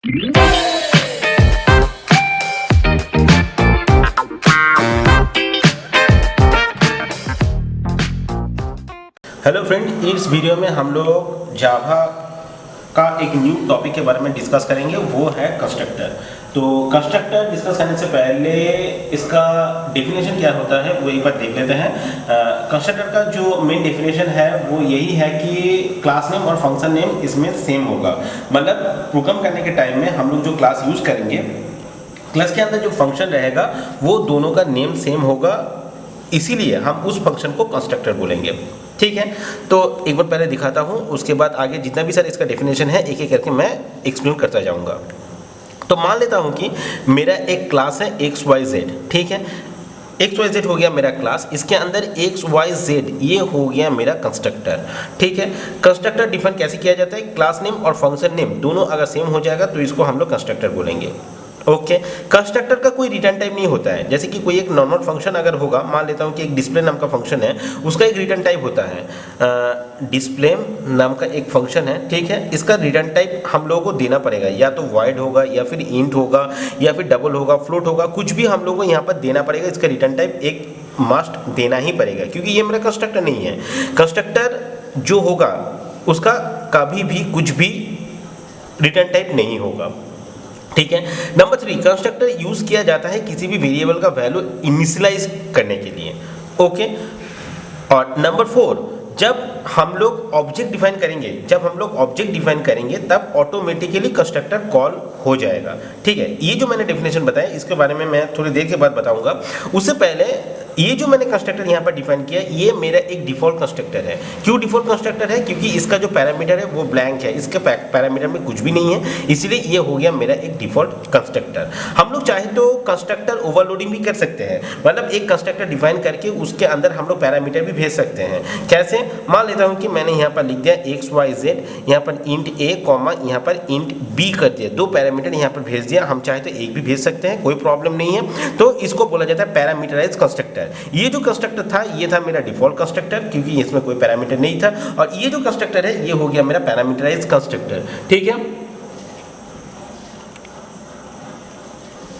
Hello friend, इस video में हम लोग जावा का एक न्यू टॉपिक के बारे में डिस्कस करेंगे, वो है कंस्ट्रक्टर। तो कंस्ट्रक्टर डिस्कस करने से पहले इसका डेफिनेशन क्या होता है वो एक बार देख लेते हैं। कंस्ट्रक्टर का जो मेन डेफिनेशन है वो यही है कि क्लास नेम और फंक्शन नेम इसमें सेम होगा। मतलब प्रोग्राम करने के टाइम में हम लोग जो क्लास यूज़ करेंगे, क्लास के अंदर जो फंक्शन रहेगा वो दोनों का नेम सेम होगा, इसीलिए हम उस फंक्शन को कंस्ट्रक्टर बोलेंगे। ठीक है, तो एक बार पहले दिखाता हूँ, उसके बाद आगे जितना भी सर इसका डेफिनेशन है एक एक करके मैं एक्सप्लेन करता जाऊँगा। तो मान लेता हूँ कि मेरा एक क्लास है XYZ। ठीक है, XYZ हो गया मेरा क्लास, इसके अंदर XYZ ये हो गया मेरा कंस्ट्रक्टर। ठीक है, कंस्ट्रक्टर डिफाइन कैसे किया जाता है? क्लास नेम और फंक्शन नेम दोनों अगर सेम हो जाएगा तो इसको हम लोग कंस्ट्रक्टर बोलेंगे। ओके, कंस्ट्रक्टर का कोई रिटर्न टाइप नहीं होता है। जैसे कि कोई एक नॉर्मल फंक्शन अगर होगा, मान लेता हूँ कि एक डिस्प्ले नाम का फंक्शन है, उसका एक रिटर्न टाइप होता है। डिस्प्ले नाम का एक फंक्शन है, ठीक है, इसका रिटर्न टाइप हम लोगों को देना पड़ेगा, या तो वॉइड होगा या फिर इंट होगा या फिर डबल होगा, फ्लोट होगा, कुछ भी हम लोग को यहाँ पर देना पड़ेगा। इसका रिटर्न टाइप एक मस्ट देना ही पड़ेगा, क्योंकि ये मेरा कंस्ट्रक्टर नहीं है। कंस्ट्रक्टर जो होगा उसका कभी भी कुछ भी रिटर्न टाइप नहीं होगा। ठीक है, नंबर 3, कंस्ट्रक्टर यूज किया जाता है किसी भी वेरिएबल का वैल्यू इनिशियलाइज करने के लिए। ओके, और नंबर 4, जब हम लोग ऑब्जेक्ट डिफाइन करेंगे तब ऑटोमेटिकली कंस्ट्रक्टर कॉल हो जाएगा। ठीक है, ये जो मैंने डेफिनेशन बताया इसके बारे में मैं थोड़ी देर के बाद बताऊंगा। उससे पहले ये जो मैंने कंस्ट्रक्टर यहाँ पर डिफाइन किया, ये मेरा एक डिफॉल्ट कंस्ट्रक्टर है। क्यों डिफॉल्ट कंस्ट्रक्टर है? क्योंकि इसका जो पैरामीटर है वो ब्लैंक है, इसके पैरामीटर में कुछ भी नहीं है, इसलिए ये हो गया मेरा एक डिफॉल्ट कंस्ट्रक्टर। हम लोग चाहे तो कंस्ट्रक्टर ओवरलोडिंग भी कर सकते हैं, मतलब एक कंस्ट्रक्टर डिफाइन करके उसके अंदर हम लोग पैरामीटर भी भेज सकते हैं। कैसे? मान लेता हूँ कि मैंने यहाँ पर लिख दिया XYZ, यहाँ पर इंट A कॉमा यहाँ पर इंट B कर दिया, 2 पैरामीटर यहाँ पर भेज दिया। हम चाहे तो एक भी भेज सकते हैं, कोई प्रॉब्लम नहीं है। तो इसको बोला जाता है पैरामीटराइज कंस्ट्रक्टर। ये जो कंस्ट्रक्टर था ये था मेरा डिफॉल्ट कंस्ट्रक्टर, क्योंकि इसमें कोई पैरामीटर नहीं था, और ये जो कंस्ट्रक्टर है ये हो गया मेरा पैरामीटराइज कंस्ट्रक्टर। ठीक है,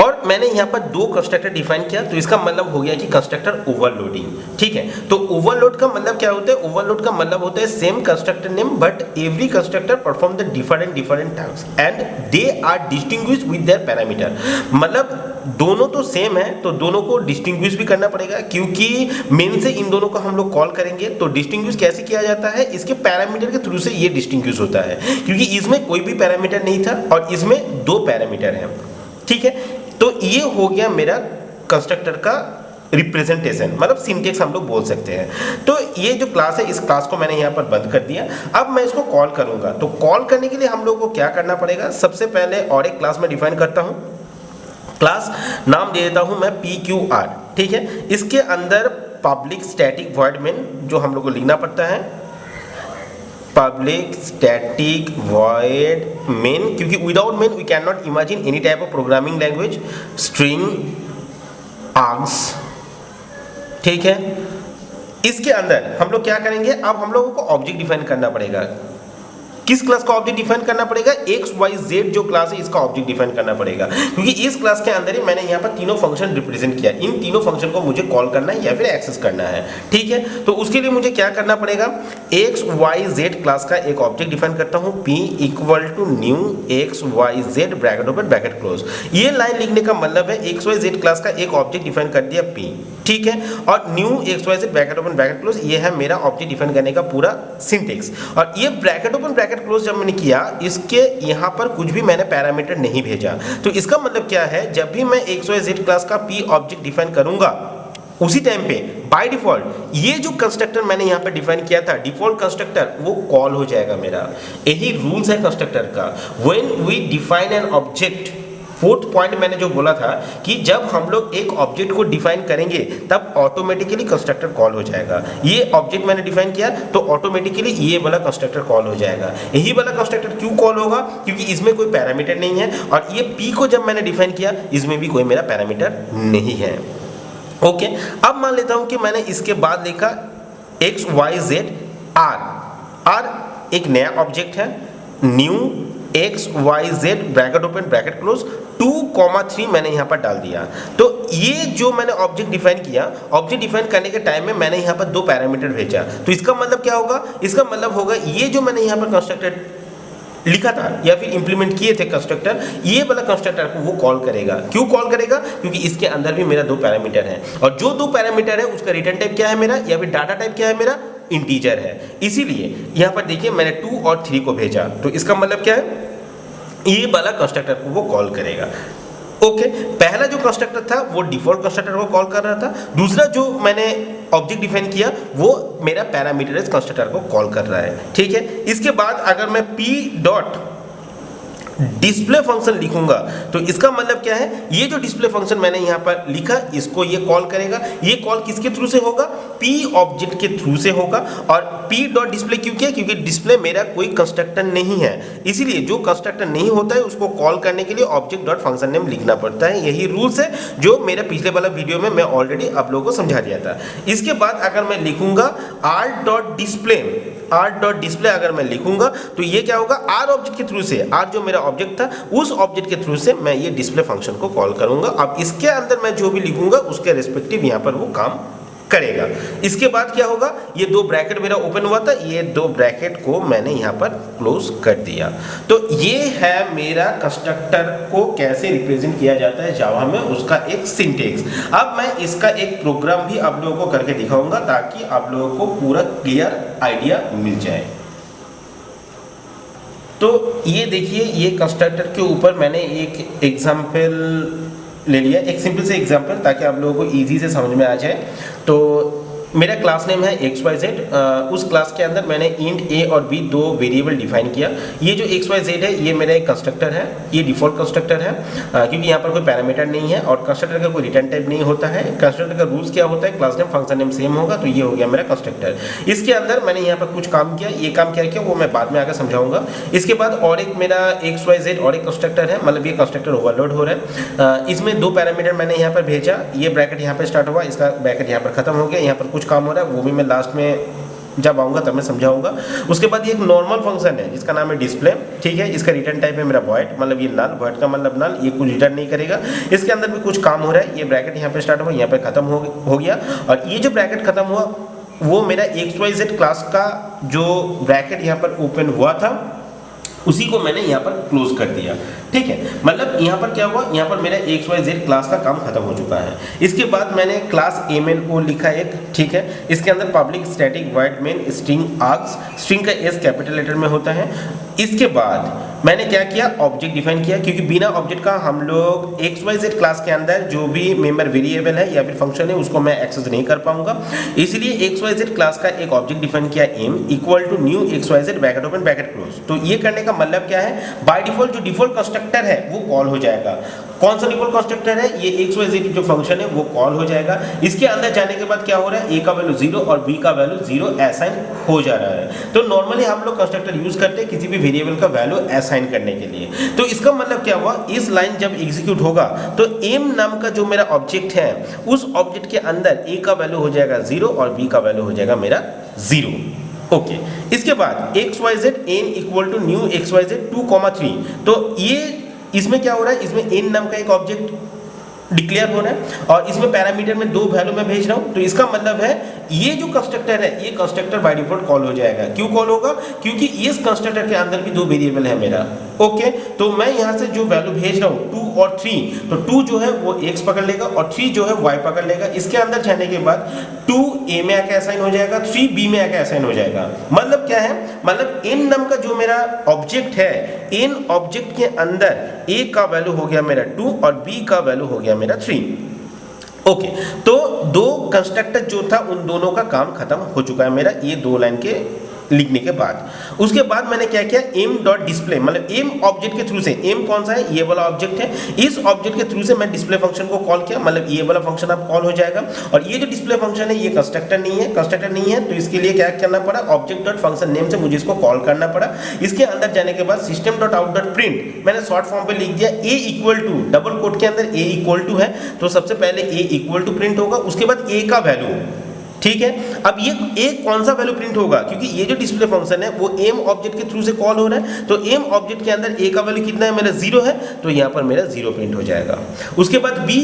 और मैंने यहाँ पर 2 कंस्ट्रक्टर डिफाइन किया, तो इसका मतलब हो गया कि कंस्ट्रक्टर ओवरलोडिंग। ठीक है, तो ओवरलोड का मतलब क्या होता है? ओवरलोड का मतलब होता है same constructor name but every constructor perform the different task and they are distinguished with their parameter. मतलब दोनों तो सेम है तो दोनों को डिस्टिंग्विश भी करना पड़ेगा, क्योंकि मेन से इन दोनों को हम लोग कॉल करेंगे। तो डिस्टिंग्विश कैसे किया जाता है? इसके पैरामीटर के थ्रू से ये डिस्टिंग्विश होता है, क्योंकि इसमें कोई भी पैरामीटर नहीं था और इसमें 2 पैरामीटर हैं। ठीक है, तो ये हो गया मेरा कंस्ट्रक्टर का रिप्रेजेंटेशन, मतलब सिंटेक्स हम लोग बोल सकते हैं। तो ये जो क्लास है, इस क्लास को मैंने यहाँ पर बंद कर दिया। अब मैं इसको कॉल करूंगा, तो कॉल करने के लिए हम लोग को क्या करना पड़ेगा? सबसे पहले और एक क्लास में डिफाइन करता हूँ, क्लास नाम दे देता हूँ मैं PQR। ठीक है, इसके अंदर पब्लिक स्टैटिक वॉइड मेन जो हम लोग को लिखना पड़ता है, पब्लिक स्टैटिक वॉइड मेन, क्योंकि without main we can not imagine any type of programming language, string args. ठीक है, इसके अंदर हम लोग क्या करेंगे? अब हम लोगों को ऑब्जेक्ट डिफाइन करना पड़ेगा। किस क्लास का ऑब्जेक्ट डिफाइन करना पड़ेगा? XYZ जो क्लास है इसका ऑब्जेक्ट डिफाइन करना पड़ेगा, क्योंकि इस क्लास के अंदर ही मैंने यहाँ पर तीनों फंक्शन रिप्रेजेंट किया। इन तीनों फंक्शन को मुझे कॉल करना है या फिर एक्सेस करना है। ठीक है, तो उसके लिए मुझे क्या करना पड़ेगा? XYZ क्लास का एक ऑब्जेक्ट डिफाइन करता हूँ, P equal to new XYZ bracket open bracket close. ये लाइन लिखने का मतलब है XYZ क्लास का एक ऑब्जेक्ट डिफाइन कर दिया P। ठीक है, और new XYZ bracket open bracket close, ये है मेरा ऑब्जेक्ट डिफाइन करने का पूरा सिंटेक्स। और ये ब्रैकेट ओपन ब्रैकेट क्लोज जब मैंने किया, इसके यहाँ पर कुछ भी मैंने पैरामीटर नहीं भेजा। तो इसका मतलब क्या है? जब भी मैं XYZ क्लास का P ऑब्जेक्ट डिफाइन करूंगा, उसी टाइम पे बाय डिफॉल्ट ये जो कंस्ट्रक्टर मैंने यहाँ पे डिफाइन किया था, डिफॉल्ट कंस्ट्रक्टर, वो कॉल हो जाएगा मेरा। यही रूल्स है कंस्ट्रक्टर का। When we define an object, 4th point मैंने जो बोला था कि जब हम लोग एक ऑब्जेक्ट को डिफाइन करेंगे तब ऑटोमेटिकली कंस्ट्रक्टर कॉल हो जाएगा। ये ऑब्जेक्ट मैंने डिफाइन किया तो ऑटोमेटिकली ये वाला कंस्ट्रक्टर कॉल हो जाएगा। यही वाला कंस्ट्रक्टर क्यों कॉल होगा? क्योंकि इसमें कोई पैरामीटर नहीं है, और ये P को जब मैंने डिफाइन किया इसमें भी कोई मेरा पैरामीटर नहीं है। ओके, अब मान लेता हूं कि मैंने इसके बाद लिखा XYZ R। R एक नया ऑब्जेक्ट है, new X Y Z bracket open bracket close 2,3 मैंने यहाँ पर डाल दिया। तो ये जो मैंने ऑब्जेक्ट डिफाइन किया, ऑब्जेक्ट डिफाइन करने के टाइम में मैंने यहाँ पर दो पैरामीटर भेजा। तो इसका मतलब क्या होगा, इसका मतलब होगा ये जो मैंने यहाँ पर कंस्ट्रक्टर लिखा था या फिर इंप्लीमेंट किए थे कंस्ट्रक्टर, ये वाला कंस्ट्रक्टर को वो कॉल करेगा। क्यों कॉल करेगा, क्योंकि इसके अंदर भी मेरा दो पैरामीटर है और जो दो पैरामीटर है उसका रिटर्न टाइप क्या है मेरा, या फिर डाटा टाइप क्या है मेरा, इंटीजर है। इसीलिए यहाँ पर देखिए मैंने 2 और 3 को भेजा। तो इसका मतलब क्या है, ये वाला कंस्ट्रक्टर को वो कॉल करेगा। ओके, पहला जो कंस्ट्रक्टर था वो डिफॉल्ट कंस्ट्रक्टर को कॉल कर रहा था, दूसरा जो मैंने ऑब्जेक्ट डिफाइन किया वो मेरा पैरामीटराइज्ड कंस्ट्रक्टर को कॉल कर रहा है। ठीक है, इसके बाद अगर मैं p डॉट डिस्प्ले फंक्शन लिखूंगा तो इसका मतलब क्या है, ये जो डिस्प्ले फंक्शन मैंने यहाँ पर लिखा इसको ये कॉल करेगा। ये कॉल किसके थ्रू से होगा, p ऑब्जेक्ट के थ्रू से होगा। और p डॉट डिस्प्ले क्यों किया, क्योंकि डिस्प्ले मेरा कोई कंस्ट्रक्टर नहीं है, इसीलिए जो कंस्ट्रक्टर नहीं होता है उसको कॉल करने के लिए ऑब्जेक्ट डॉट फंक्शन नेम लिखना पड़ता है। यही रूल्स है जो मेरे पिछले वाला वीडियो में मैं ऑलरेडी आप लोगों को समझा दिया था। इसके बाद अगर मैं लिखूंगा r डॉट डिस्प्ले अगर मैं लिखूंगा तो ये क्या होगा, r ऑब्जेक्ट के थ्रू से, r जो मेरा ऑब्जेक्ट था उस ऑब्जेक्ट के थ्रू से मैं ये डिस्प्ले फंक्शन को कॉल करूंगा। अब इसके अंदर मैं जो भी लिखूंगा उसके रिस्पेक्टिव यहाँ पर वो काम करेगा। इसके बाद क्या होगा, ये दो ब्रैकेट मेरा ओपन हुआ था, ये दो ब्रैकेट को मैंने यहाँ पर क्लोज कर दिया। तो ये है मेरा कंस्ट्रक्टर को कैसे रिप्रेजेंट किया जाता है जावा में, उसका एक सिंटेक्स। अब मैं इसका एक प्रोग्राम भी आप लोगों को करके दिखाऊंगा ताकि आप लोगों को पूरा क्लियर आइडिया मिल जाए। तो ये देखिए, ये कंस्ट्रक्टर के ऊपर मैंने एक एग्जाम्पल ले लिया, एक सिंपल से एग्जाम्पल, ताकि आप लोगों को इजी से समझ में आ जाए। तो मेरा क्लास नेम है XYZ। उस क्लास के अंदर मैंने इंट a और b दो वेरिएबल डिफाइन किया। ये जो XYZ है ये मेरा एक कंस्ट्रक्टर है, ये डिफॉल्ट कंस्ट्रक्टर है क्योंकि यहाँ पर कोई पैरामीटर नहीं है और कंस्ट्रक्टर का कोई रिटर्न टाइप नहीं होता है। कंस्ट्रक्टर का रूल्स क्या होता है, class name function name same होगा। तो ये हो गया मेरा कंस्ट्रक्टर। इसके अंदर मैंने यहाँ पर कुछ काम किया, ये काम क्या किया वो मैं बाद में आकर समझाऊंगा। इसके बाद और एक मेरा XYZ और एक कंस्ट्रक्टर है, मतलब ये कंस्ट्रक्टर ओवरलोड हो रहा है। इसमें दो पैरामीटर मैंने यहाँ पर भेजा, ये ब्रैकेट यहाँ पर स्टार्ट हुआ, इसका ब्रैकेट यहाँ पर खत्म हो गया। यहाँ पर कुछ काम हो रहा है वो भी मैं लास्ट में जब आऊँगा तब मैं समझाऊंगा। उसके बाद ये एक नॉर्मल फंक्शन है जिसका नाम है डिस्प्ले। ठीक है, इसका रिटर्न टाइप है मेरा वॉइड, मतलब ये नल, वॉइड का मतलब नल, ये कुछ रिटर्न नहीं करेगा। इसके अंदर भी कुछ काम हो रहा है, ये ब्रैकेट यहाँ पे स्टार्ट हुआ, यहाँ पे खत्म हो गया। और ये जो ब्रैकेट खत्म हुआ वो मेरा XYZ क्लास का जो ब्रैकेट यहाँ पर ओपन हुआ था उसी को मैंने यहाँ पर क्लोज कर दिया। ठीक है, मतलब यहाँ पर क्या हुआ, यहाँ पर मेरा XYZ क्लास का काम खत्म हो चुका है। इसके बाद मैंने क्लास MNO लिखा एक, ठीक है, इसके अंदर public static void main string args, string का S कैपिटल लेटर में होता है। इसके बाद मैंने क्या किया, ऑब्जेक्ट डिफाइन किया, क्योंकि बिना ऑब्जेक्ट का हम लोग XYZ क्लास के अंदर जो भी मेंबर वेरिएबल है या फिर फंक्शन है उसको मैं एक्सेस नहीं कर पाऊंगा। इसलिए XYZ क्लास का एक ऑब्जेक्ट डिफाइन किया m equal to new XYZ bracket open bracket close. तो ये करने का मतलब क्या है, बाय डिफॉल्ट जो डिफॉल्ट कंस्ट्रक्टर है वो कॉल हो जाएगा। कौन सा डिफॉल्ट कंस्ट्रक्टर है, ये XYZ जो फंक्शन है वो कॉल हो जाएगा। इसके अंदर जाने के बाद क्या हो रहा है, a का वैल्यू 0 और b का वैल्यू 0 असाइन हो जा रहा है। तो नॉर्मली हम लोग कंस्ट्रक्टर यूज करते हैं किसी भी वेरिएबल का वैल्यू असाइन करने के लिए। तो इसका मतलब क्या हुआ, इस लाइन जब एग्जीक्यूट होगा तो m नाम का जो मेरा ऑब्जेक्ट है उस ऑब्जेक्ट के अंदर a का वैल्यू हो जाएगा 0 और b का वैल्यू हो जाएगा मेरा 0। ओके, इसके बाद XYZ n equal to new XYZ 2,3। तो ये इसमें क्या हो रहा है, इसमें n नाम का एक ऑब्जेक्ट डिक्लेयर हो रहा है और इसमें पैरामीटर में दो वैल्यू मैं भेज रहा हूं। तो इसका मतलब है ये जो कंस्ट्रक्टर है ये कंस्ट्रक्टर बाय डिफॉल्ट कॉल हो जाएगा। क्यों कॉल होगा, क्योंकि इस कंस्ट्रक्टर के अंदर भी दो वेरिएबल है मेरा। ओके, तो मैं यहां से जो वैल्यू भेज रहा हूं 2 और 3, तो 2 जो है वो x पकड़ लेगा और 3 जो है y पकड़ लेगा। इसके अंदर जाने के बाद 2 a में आके असाइन हो जाएगा, 3 b में आके असाइन हो जाएगा। मतलब क्या है, मतलब n नाम का जो मेरा ऑब्जेक्ट है, n ऑब्जेक्ट के अंदर a का वैल्यू हो गया मेरा 2 और b का वैल्यू हो गया मेरा 3। ओके, तो दो कंस्ट्रक्टर जो था उन दोनों का काम खत्म हो चुका है मेरा, ये दो लाइन के लिखने के बाद। उसके बाद मैंने क्या किया, m डॉट डिस्प्ले, मतलब m ऑब्जेक्ट के थ्रू से, m कौन सा है, ये वाला ऑब्जेक्ट है, इस ऑब्जेक्ट के थ्रू से मैं डिस्प्ले फंक्शन को कॉल किया, मतलब ये वाला फंक्शन अब कॉल हो जाएगा। और ये जो डिस्प्ले फंक्शन है ये कंस्ट्रक्टर नहीं है, तो इसके लिए क्या करना पड़ा, ऑब्जेक्ट डॉट फंक्शन नेम से मुझे इसको कॉल करना पड़ा। इसके अंदर जाने के बाद system dot out dot print मैंने शॉर्ट फॉर्म पे लिख दिया a equal to, double quote के अंदर a इक्वल टू है, तो सबसे पहले a इक्वल टू प्रिंट होगा। उसके बाद a का वैल्यू ठीक है। अब ये एक कौन सा वैल्यू प्रिंट होगा, क्योंकि ये जो डिस्प्ले फंक्शन है वो एम ऑब्जेक्ट के थ्रू से कॉल हो रहा है, तो एम ऑब्जेक्ट के अंदर ए का वैल्यू कितना है, मेरा 0 है, तो यहाँ पर मेरा 0 प्रिंट हो जाएगा। उसके बाद B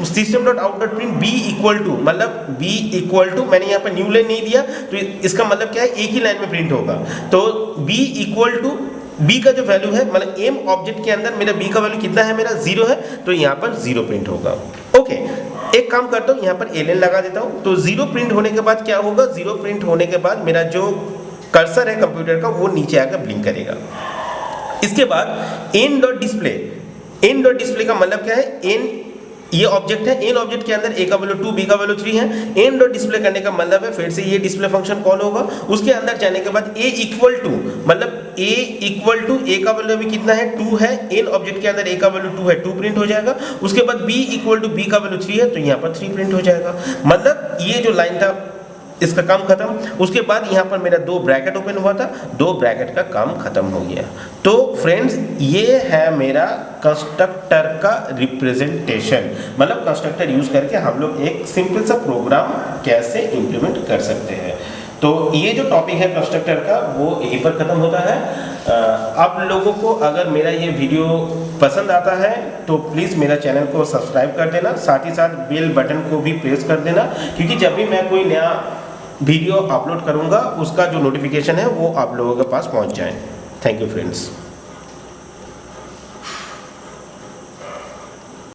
system dot out dot print B equal to, मतलब बी इक्वल टू, मैंने यहाँ पर न्यू लाइन नहीं दिया तो इसका मतलब क्या है, एक ही लाइन में प्रिंट होगा। तो बी इक्वल टू बी का जो वैल्यू है, मतलब एम ऑब्जेक्ट के अंदर मेरा बी का वैल्यू कितना है, मेरा 0 है, तो यहाँ पर 0 प्रिंट होगा। ओके, एक काम करता हूँ, यहाँ पर एलएन लगा देता हूँ। तो 0 प्रिंट होने के बाद क्या होगा, 0 प्रिंट होने के बाद मेरा जो कर्सर है कंप्यूटर का वो नीचे आकर ब्लिंक करेगा। इसके बाद N dot display, N dot display का मतलब क्या है, एन ये ऑब्जेक्ट है, एन ऑब्जेक्ट के अंदर ए का वैल्यू 2 बी का वैल्यू 3 है। एन डॉट डिस्प्ले करने का मतलब है फिर से ये डिस्प्ले फंक्शन कॉल होगा, उसके अंदर जाने के बाद ए इक्वल टू, मतलब ए इक्वल टू ए का वैल्यू भी कितना है, 2 है, एन ऑब्जेक्ट के अंदर ए का वैल्यू 2 है, 2 प्रिंट हो जाएगा। उसके बाद बी इक्वल टू बी का वैल्यू 3 है, तो यहाँ पर 3 प्रिंट हो जाएगा। मतलब ये जो लाइन था इसका काम खत्म। उसके बाद यहाँ पर मेरा 2 ब्रैकेट ओपन हुआ था, 2 ब्रैकेट का काम खत्म हो गया। तो फ्रेंड्स ये है मेरा कंस्ट्रक्टर का रिप्रेजेंटेशन, मतलब कंस्ट्रक्टर यूज करके हम लोग एक सिंपल सा प्रोग्राम कैसे इंप्लीमेंट कर सकते हैं। तो ये जो टॉपिक है कंस्ट्रक्टर का वो यहीं पर खत्म होता है। आप लोगों को अगर मेरा ये वीडियो पसंद आता है तो प्लीज़ मेरा चैनल को सब्सक्राइब कर देना, साथ ही साथ बेल बटन को भी प्रेस कर देना, क्योंकि जब भी मैं कोई नया वीडियो अपलोड करूंगा उसका जो नोटिफिकेशन है वो आप लोगों के पास पहुंच जाए। Thank you friends.